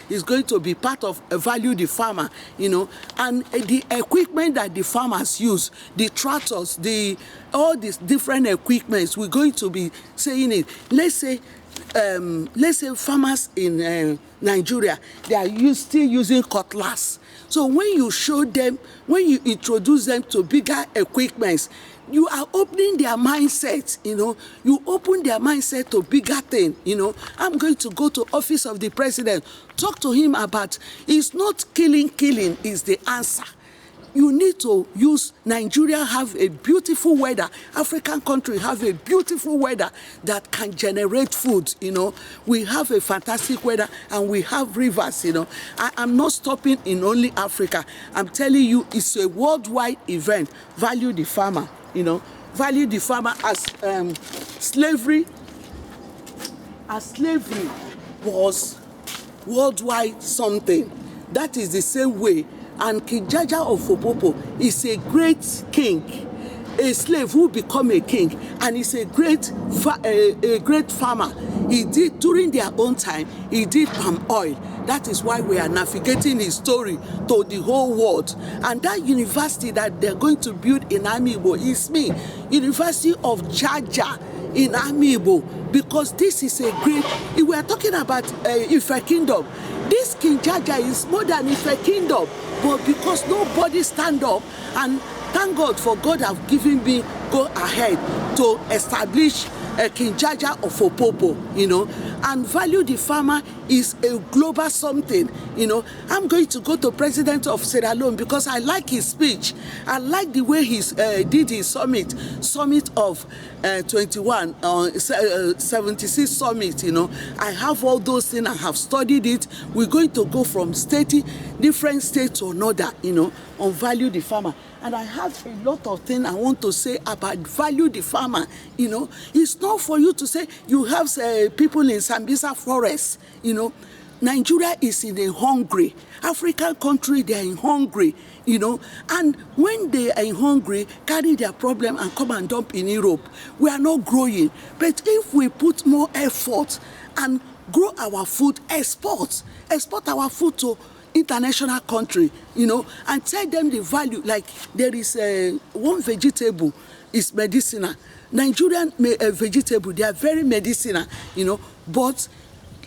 is going to be part of Value the Farmer, and the equipment that the farmers use, the tractors, all these different equipments, we're going to be saying it. Let's say farmers in Nigeria, they are still using cutlass. So when you show them, when you introduce them to bigger equipments, you are opening their mindset, you open their mindset to bigger thing, I'm going to go to office of the president, talk to him about, it's not killing is the answer. You need to use, Nigeria have a beautiful weather, African country have a beautiful weather that can generate food, we have a fantastic weather and we have rivers, I'm not stopping in only Africa, I'm telling you, it's a worldwide event. Value the farmer, value the farmer. As slavery was worldwide something, that is the same way. And King Jaja of Opopo is a great king, a slave who become a king, and is a great farmer. He did, during their own time, he did palm oil. That is why we are navigating his story to the whole world. And that university that they're going to build in Amiibo is University of Jaja in Amiibo, because this is a great, we are talking about Ife Kingdom. This King Jaja is more than Ife Kingdom, but because nobody stand up, and thank God for God have given me go ahead to establish King Jaja of Opopo, and Value the Farmer is a global something, I'm going to go to President of Sierra Leone because I like his speech. I like the way he did his summit of 76 summit, I have all those things, I have studied it. We're going to go from different states to another, on Value the Farmer. And I have a lot of things I want to say about Value the Farmer. It's not for you to say you have people in Sambisa forest. Nigeria is in a hungry. African country, they are in hungry. And when they are in hungry, carry their problem and come and dump in Europe. We are not growing. But if we put more effort and grow our food, export our food to international country, and tell them the value. Like there is one vegetable is medicinal. Nigerian vegetable, they are very medicinal, but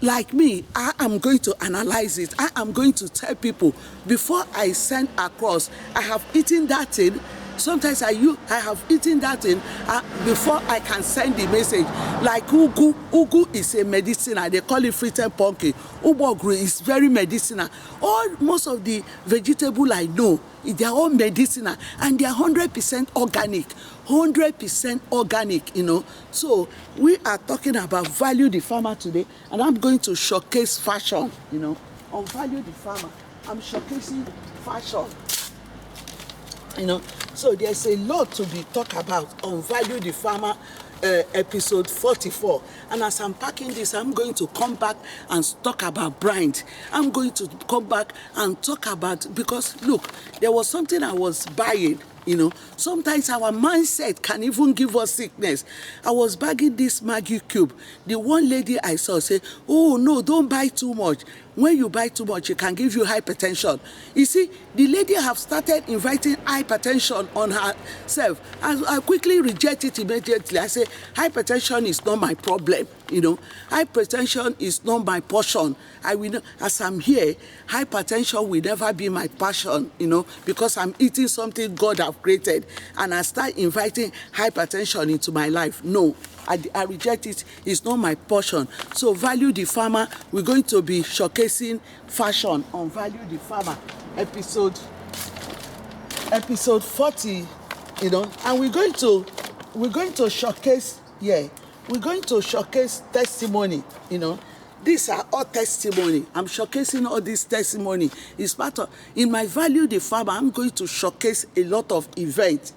like me, I am going to analyze it. I am going to tell people before I send across, I have eaten that thing. Sometimes I have eaten that thing before I can send the message. Like ugu. Ugu is a medicinal. They call it fried pumpkin. Ubogru is very medicinal. Most of the vegetable I know, they are all medicinal and they are 100% organic. 100% organic, So we are talking about Value the Farmer today, and I'm going to showcase fashion, on Value the Farmer. I'm showcasing fashion. So there's a lot to be talked about on Value the Farmer episode 44. And as I'm packing this, I'm going to come back and talk about brand. I'm going to come back and talk about, because look, there was something I was buying. Sometimes our mindset can even give us sickness. I was bagging this Maggi cube. The one lady I saw say, oh no, don't buy too much. When you buy too much, it can give you hypertension. You see, the lady have started inviting hypertension on herself. I quickly reject it immediately. I say, hypertension is not my problem. Hypertension is not my portion. I will, as I'm here, hypertension will never be my passion, because I'm eating something God have created, and I start inviting hypertension into my life. No, I reject it. It's not my portion. So Value the Farmer, we're going to be showcasing fashion on Value the Farmer episode 40, and we're going to showcase, we're going to showcase testimony, These are all testimony. I'm showcasing all this testimony. It's part of, in my Value the Farmer, I'm going to showcase a lot of events,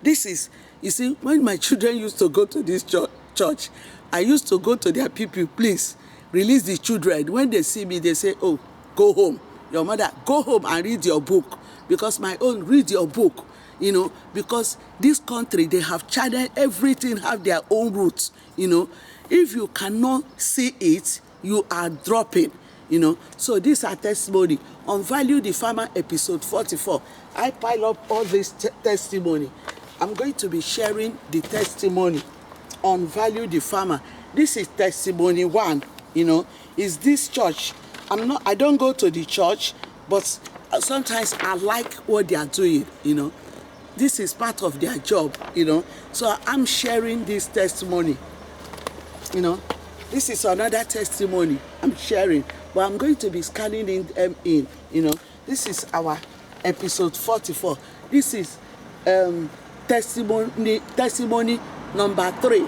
This is, you see, when my children used to go to this church, I used to go to their people, please, release the children. When they see me, they say, oh, go home. Your mother, go home and read your book. Because my own, read your book. Because this country, they have channeled, everything have their own roots, If you cannot see it, you are dropping. So these are testimony. On Value the Farmer, episode 44, I pile up all this testimony. I'm going to be sharing the testimony on Value the Farmer. This is testimony 1, is this church. I don't go to the church, but sometimes I like what they are doing, This is part of their job, So I'm sharing this testimony, This is another testimony I'm sharing, but I'm going to be scanning in, This is our episode 44. This is testimony number 3,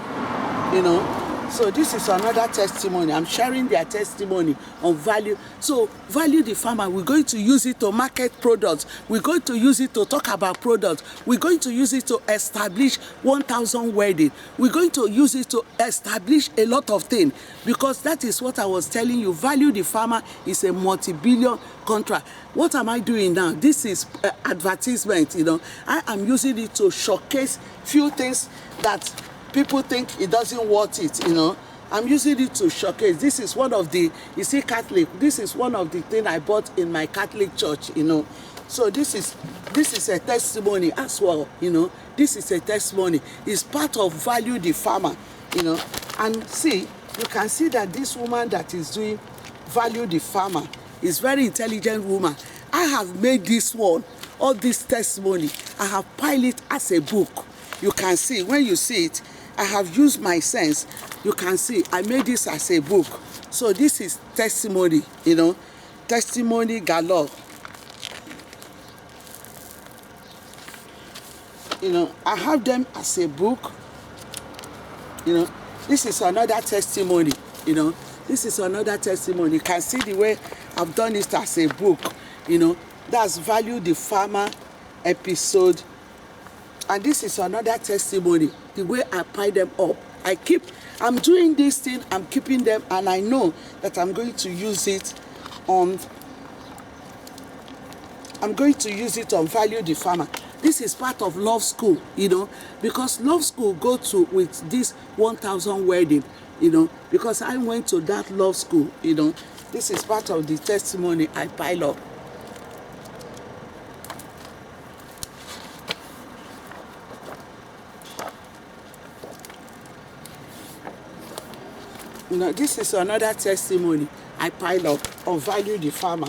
So this is another testimony. I'm sharing their testimony on value. So Value the Farmer, we're going to use it to market products. We're going to use it to talk about products. We're going to use it to establish 1,000 wedding. We're going to use it to establish a lot of things, because that is what I was telling you. Value the Farmer is a multi-billion contract. What am I doing now? This is advertisement, I am using it to showcase few things that people think it doesn't worth it, I'm using it to showcase. This is one of the, Catholic, this is one of the things I bought in my Catholic church, So this is a testimony as well, This is a testimony. It's part of Value the Farmer, And see, you can see that this woman that is doing Value the Farmer is very intelligent woman. I have made this one, all this testimony, I have piled it as a book. You can see, when you see it, I have used my sense. You can see I made this as a book. So this is testimony, testimony galore. I have them as a book. This is another testimony, This is another testimony. You can see the way I've done it as a book, That's Value the Farmer episode. And this is another testimony, the way I pile them up. I'm doing this thing, I'm keeping them, and I know that I'm going to use it on Value the Farmer. This is part of Love School, because Love School go to with this 1,000 wedding, because I went to that Love School, This is part of the testimony I pile up. This is another testimony I pile up on Value the Farmer,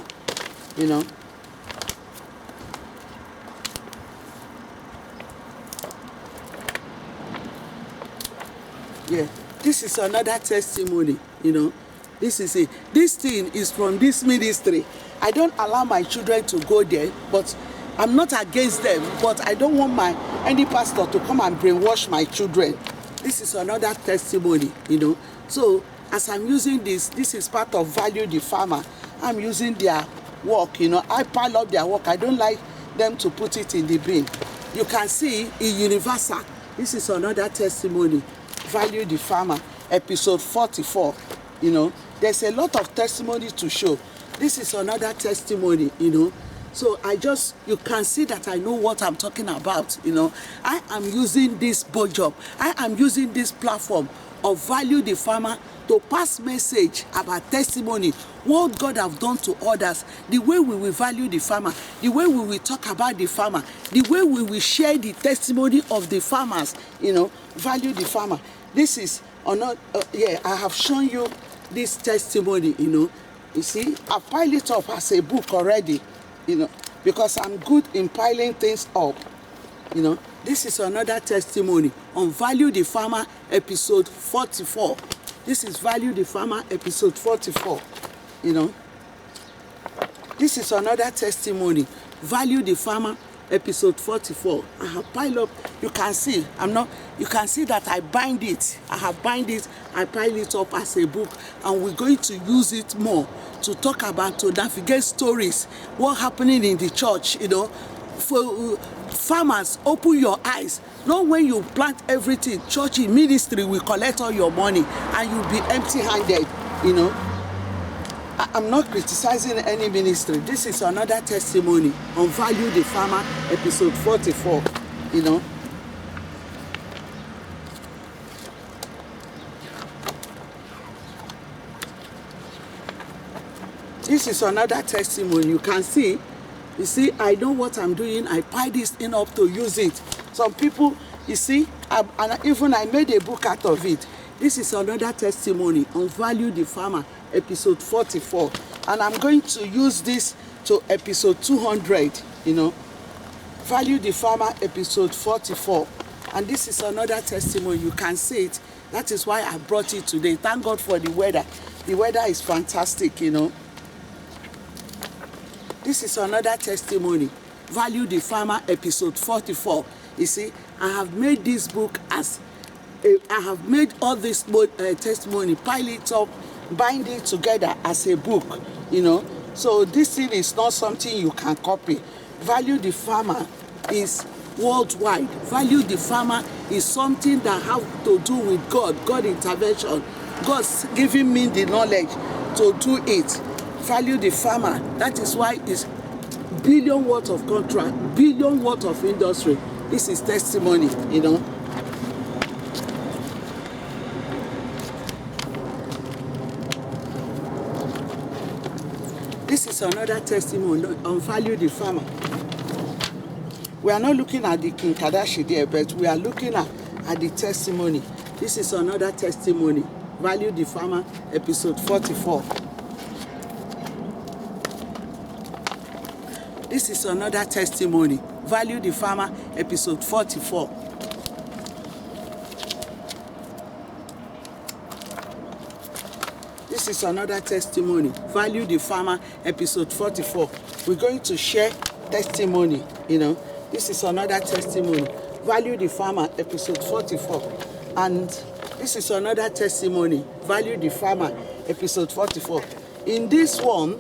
Yeah, this is another testimony, This thing is from this ministry. I don't allow my children to go there, but I'm not against them, but I don't want any pastor to come and brainwash my children. This is another testimony, So as I'm using this is part of Value the Farmer. I'm using their work, I pile up their work. I don't like them to put it in the bin. You can see in Universal, this is another testimony, Value the Farmer, episode 44. There's a lot of testimony to show. This is another testimony, So you can see that I know what I'm talking about, I am using this job. I am using this platform of Value the Farmer to pass message about testimony, what God have done to others, the way we will value the farmer, the way we will talk about the farmer, the way we will share the testimony of the farmers, Value the Farmer. This is I have shown you this testimony, You see, I piled it up as a book already, because I'm good in piling things up, This is another testimony on Value the Farmer, episode 44. This is Value the Farmer, episode 44, This is another testimony, Value the Farmer, episode 44. I have piled up. You can see that I bind it. I have bind it. I pile it up as a book, and we're going to use it more to talk about, to navigate stories, what happening in the church, For farmers, open your eyes. Not when you plant everything, church in ministry will collect all your money and you'll be empty-handed, I'm not criticizing any ministry. This is another testimony on Value the Farmer, episode 44, This is another testimony. You can see, you see, I know what I'm doing. I buy this thing up to use it. Some people, you see, and even I made a book out of it. This is another testimony on Value the Farmer, episode 44. And I'm going to use this to episode 200, you know. Value the Farmer, episode 44. And this is another testimony. You can see it. That is why I brought it today. Thank God for the weather. The weather is fantastic, you know. This is another testimony. Value the Farmer, episode 44. You see, I have made this book as I have made all this testimony, pile it up, bind it together as a book, you know. So this thing is not something you can copy. Value the Farmer is worldwide. Value the Farmer is something that have to do with God intervention. God's giving me the knowledge to do it. Value the Farmer. That is why it's billion worth of contract, billion worth of industry. This is testimony, you know. This is another testimony on Value the Farmer. We are not looking at the King Kardashian there, but we are looking at the testimony. This is another testimony. Value the Farmer, episode 44. This is another testimony. Value the Farmer, episode 44. This is another testimony. Value the Farmer, episode 44. We're going to share testimony, you know. This is another testimony. Value the Farmer, episode 44. And this is another testimony. Value the Farmer, episode 44. In this one,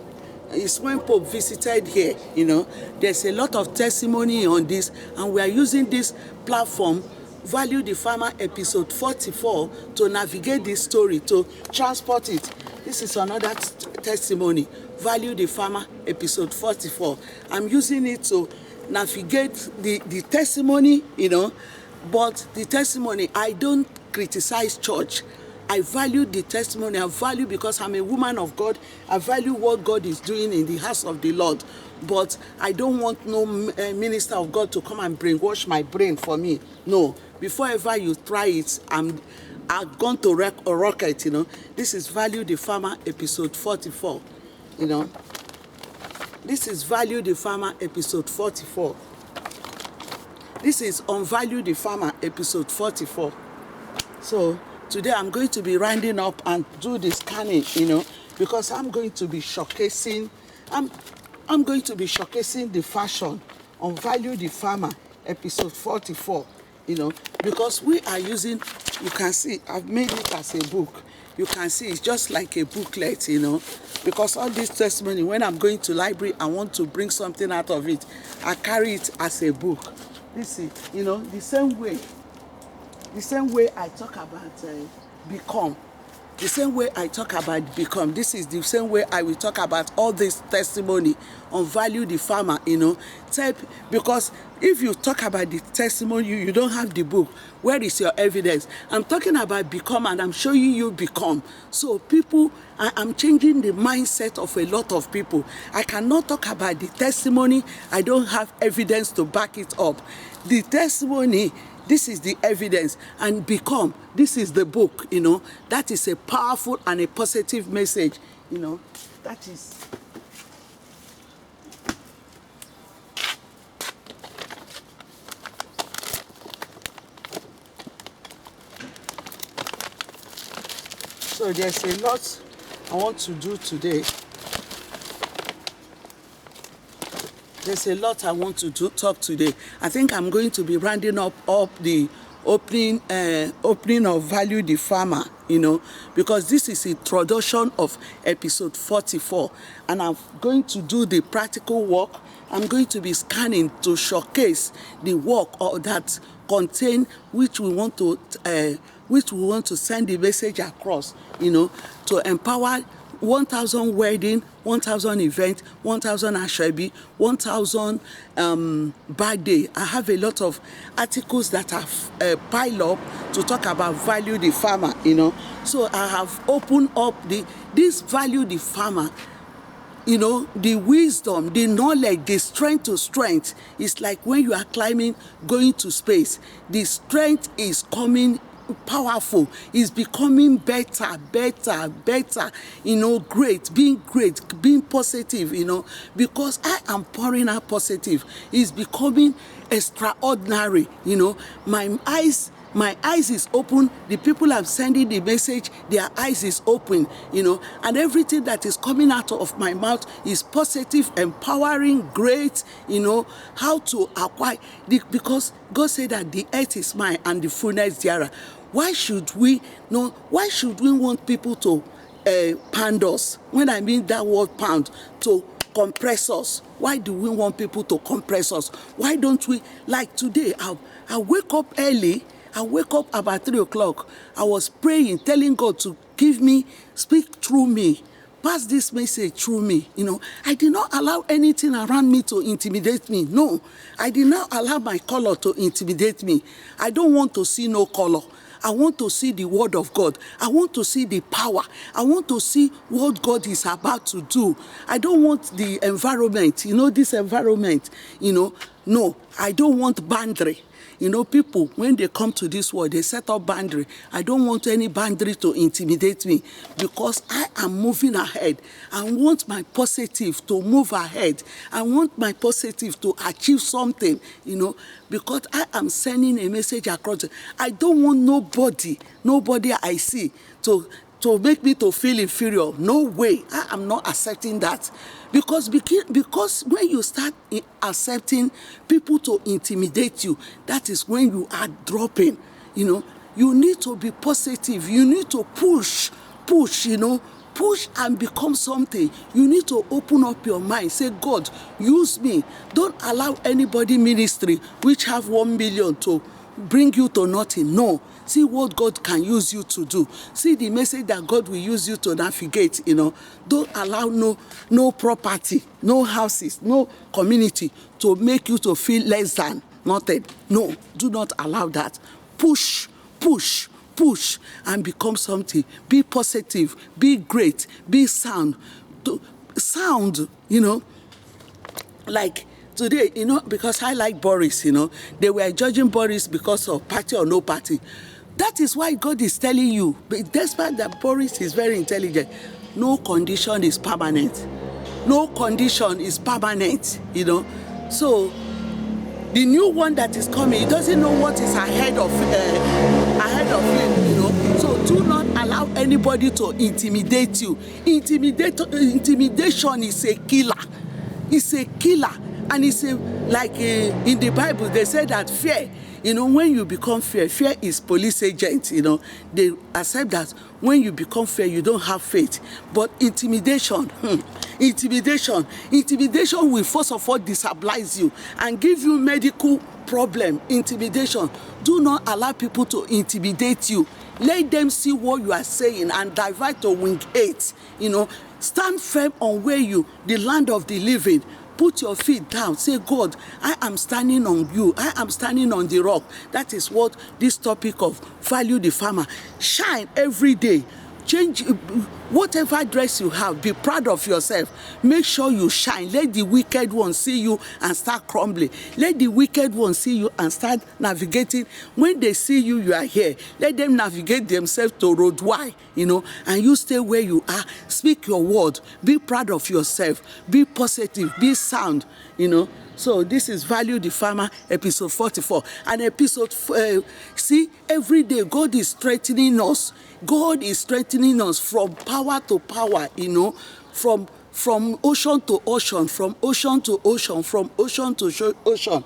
is when Pope visited here, you know. There's a lot of testimony on this, and we are using this platform, Value the Farmer, episode 44, to navigate this story, to transport it. This is another testimony. Value the Farmer, episode 44. I'm using it to navigate the testimony, you know, but the testimony, I don't criticize church. I value the testimony. I value, because I'm a woman of God, I value what God is doing in the house of the Lord. But I don't want no minister of God to come and brainwash my brain for me. No. Before ever you try it, I've gone to rock it, you know. This is Value the Farmer, episode 44, you know. This is Value the Farmer, episode 44. This is on Value the Farmer, episode 44. So today I'm going to be rounding up and do the scanning, you know, because I'm going to be showcasing, I'm going to be showcasing the fashion on Value the Farmer, episode 44, you know, because we are using, you can see, I've made it as a book. You can see it's just like a booklet, you know, because all this testimony, when I'm going to library, I want to bring something out of it. I carry it as a book. This is, you know, the same way I talk about become. The same way I talk about become. This is the same way I will talk about all this testimony on Value the Farmer, you know. Because if you talk about the testimony, you don't have the book. Where is your evidence? I'm talking about become, and I'm showing you become. So people, I'm changing the mindset of a lot of people. I cannot talk about the testimony. I don't have evidence to back it up. The testimony, this is the evidence, and become, this is the book, you know. That is a powerful and a positive message, you know. That is. So there's a lot I want to do today. There's a lot I want to talk today. I think I'm going to be rounding up the opening of Value the Farmer, you know, because this is introduction of episode 44, and I'm going to do the practical work. I'm going to be scanning to showcase the work that contain which we want to send the message across, you know, to empower 1,000 wedding, 1,000 event, 1,000 Ashwebi, 1,000 birthday. I have a lot of articles that have piled up to talk about Value the Farmer, you know. So I have opened up this Value the Farmer. the wisdom, the knowledge, the strength to strength. It's like when you are climbing, going to space. The strength is coming powerful, is becoming better, great, being positive, because I am pouring out positive. It's becoming extraordinary, my eyes is open. The people I'm sending the message, their eyes is open, and everything that is coming out of my mouth is positive, empowering, great, how to acquire, because God said that the earth is mine and the fullness thereof. Why should we want people to pound us? When I mean that word pound, to compress us. Why do we want people to compress us? Why don't we, like today, I wake up early. I wake up about 3 o'clock. I was praying, telling God to speak through me, pass this message through me. I did not allow anything around me to intimidate me. No, I did not allow my color to intimidate me. I don't want to see no color. I want to see the word of God. I want to see the power. I want to see what God is about to do. I don't want the environment, this environment, no, I don't want boundary. People, when they come to this world, they set up boundary. I don't want any boundary to intimidate me, because I am moving ahead. I want my positive to move ahead. I want my positive to achieve something, because I am sending a message across. I don't want nobody I see to make me to feel inferior. No way. I am not accepting that. Because when you start accepting people to intimidate you, that is when you are dropping. You need to be positive. You need to push, push and become something. You need to open up your mind. Say, God, use me. Don't allow anybody ministry which have 1 million to bring you to nothing. No. See what God can use you to do. See the message that God will use you to navigate, Don't allow no property, no houses, no community to make you to feel less than nothing. No, do not allow that. Push, push, push, and become something. Be positive, be great, be sound. Sound, like today, because I like Boris, they were judging Boris because of party or no party. That is why God is telling you, but despite that Boris is very intelligent, no condition is permanent. No condition is permanent, So the new one that is coming, he doesn't know what is ahead of him, So do not allow anybody to intimidate you. Intimidation is a killer. It's a killer. And it's like in the Bible, they say that fear, when you become fear is police agent, They accept that when you become fear, you don't have faith. But intimidation will first of all destabilize you and give you medical problem. Intimidation. Do not allow people to intimidate you. Let them see what you are saying and divert to wing 8. Stand firm on the land of the living. Put your feet down. Say, God, I am standing on you. I am standing on the rock. That is what this topic of value the farmer. Shine every day. Change whatever dress you have. Be proud of yourself. Make sure you shine. Let the wicked one see you and start crumbling. Let the wicked one see you and start navigating. When they see you, you are here. Let them navigate themselves to road Y, and you stay where you are. Speak your word. Be proud of yourself. Be positive. Be sound, So this is Value the Farmer, episode 44. And episode, see, every day God is strengthening us. God is strengthening us from power to power, from ocean to ocean, from ocean to ocean, from ocean to ocean,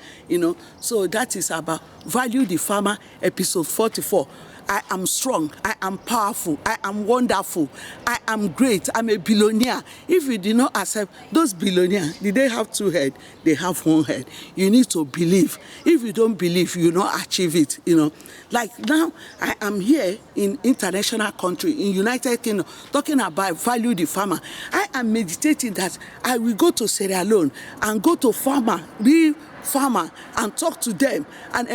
So that is about Value the Farmer, episode 44. I am strong. I am powerful. I am wonderful. I am great. I'm a billionaire. If you did not accept those billionaires, did they have 2 heads? They have 1 head. You need to believe. If you don't believe, you will not achieve it. Like now, I am here in international country, in United Kingdom, talking about Value the Farmer. I am meditating that I will go to Sierra Leone and go to real farmer and talk to them and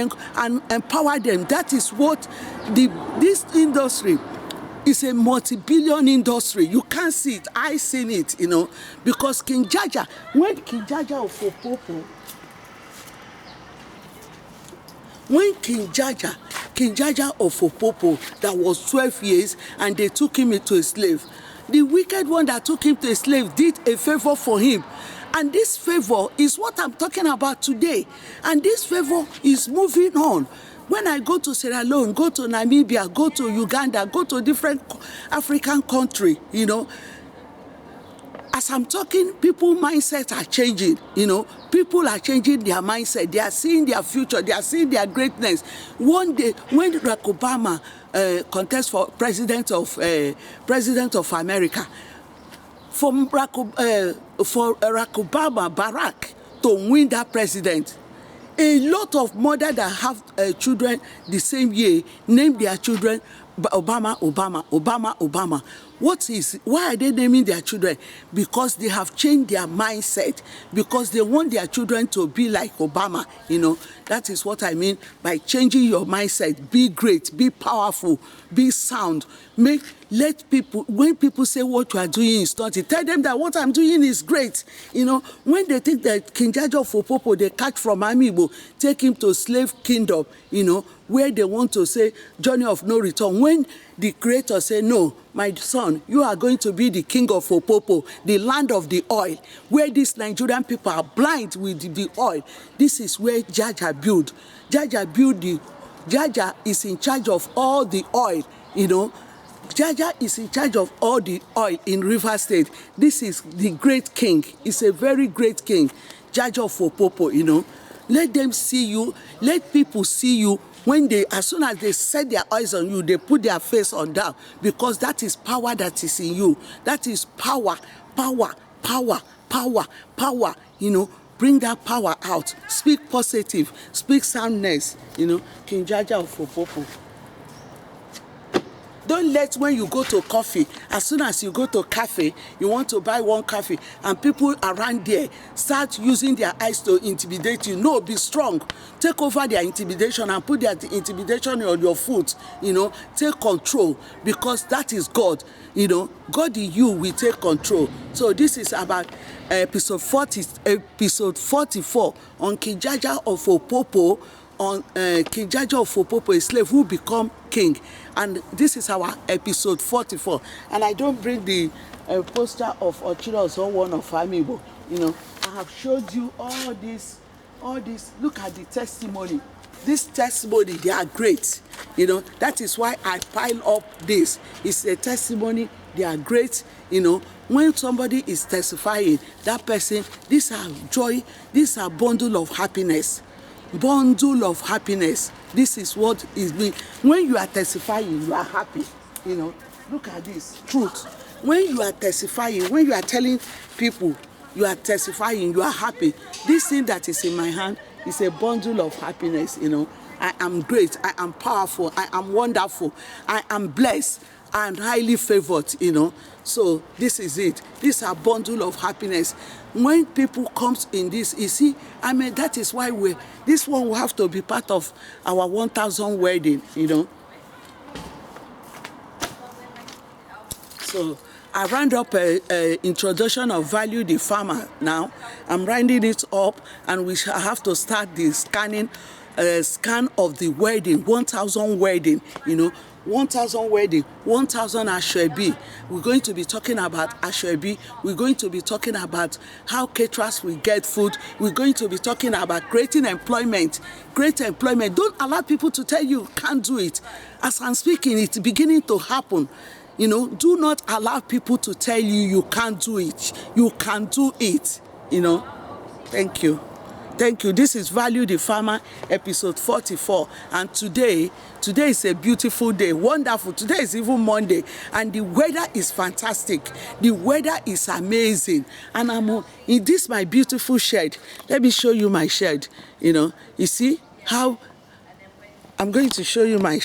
empower them. That is what this industry It's a multi-billion industry. You can't see it. I seen it, you know, because King Jaja, when King Jaja of Opopo, King Jaja of Opopo, that was 12 years, and they took him into a slave. The wicked one that took him to a slave did a favor for him. And this favor is what I'm talking about today. And this favor is moving on. When I go to Sierra Leone, go to Namibia, go to Uganda, go to different African country, you know, as I'm talking, people's mindset are changing, you know. People are changing their mindset. They are seeing their future. They are seeing their greatness. One day, when Barack Obama contest for president of America, for Barack Obama, to win that president, a lot of mothers that have children the same year name their children Obama. Why are they naming their children? Because they have changed their mindset, because they want their children to be like Obama, you know. That is what I mean by changing your mindset. Be great, be powerful, be sound. Let people, when people say what you are doing is not, tell them that what I'm doing is great. You know, when they think that King Jaja of Opopo, they catch from Amiibo, take him to slave kingdom, you know, where they want to say journey of no return. When the creator say, no, my son, you are going to be the king of Opopo, the land of the oil, where these Nigerian people are blind with the oil. This is where Jaja build. Jaja is in charge of all the oil, you know. Jaja is in charge of all the oil in River State. This is the great king. He's a very great king, Jaja of Opopo, you know. Let them see you. Let people see you. When as soon as they set their eyes on you, they put their face on down, because that is power that is in you. That is power, you know. Bring that power out. Speak positive. Speak soundness, you know. King Jaja of Opopo. Don't let, when you go to coffee, as soon as you go to cafe, you want to buy one coffee, and people around there start using their eyes to intimidate you. No, be strong. Take over their intimidation and put their intimidation on your foot. You know, take control, because that is God. You know, God in you will take control. So this is about episode 44 on King Jaja of Opopo. On King Jaja of Opopo, a slave who become king. And this is our episode 44. And I don't bring the poster of Ochira or one of Amiibo. You know, I have showed you all this. Look at the testimony. This testimony, they are great. You know, that is why I pile up this. It's a testimony, they are great. You know, when somebody is testifying, that person, these are joy, these are bundle of happiness. Bundle of happiness. This is what is being. When you are testifying, you are happy. You know, look at this truth. When you are testifying, when you are telling people, you are testifying, you are happy. This thing that is in my hand is a bundle of happiness. You know, I am great, I am powerful, I am wonderful, I am blessed and highly favored. You know, so this is it. This is a bundle of happiness. When people comes in this, you see, I mean, that is why this one will have to be part of our 1,000 wedding, you know. So I round up a introduction of Value the Farmer now. I'm rounding it up, and we shall have to start the scan of the wedding, 1,000 wedding, you know. 1,000 wedding, 1,000 Ashwebi. We're going to be talking about Ashwebi. We're going to be talking about how caterers will get food. We're going to be talking about creating employment. Great employment. Don't allow people to tell you can't do it. As I'm speaking, it's beginning to happen. You know, do not allow people to tell you can't do it. You can do it. You know. Thank you. Thank you. This is Value the Farmer, episode 44. And today is a beautiful day, wonderful. Today is even Monday, and the weather is fantastic. The weather is amazing. And I'm in this my beautiful shed. Let me show you my shed. You know, you see how I'm going to show you my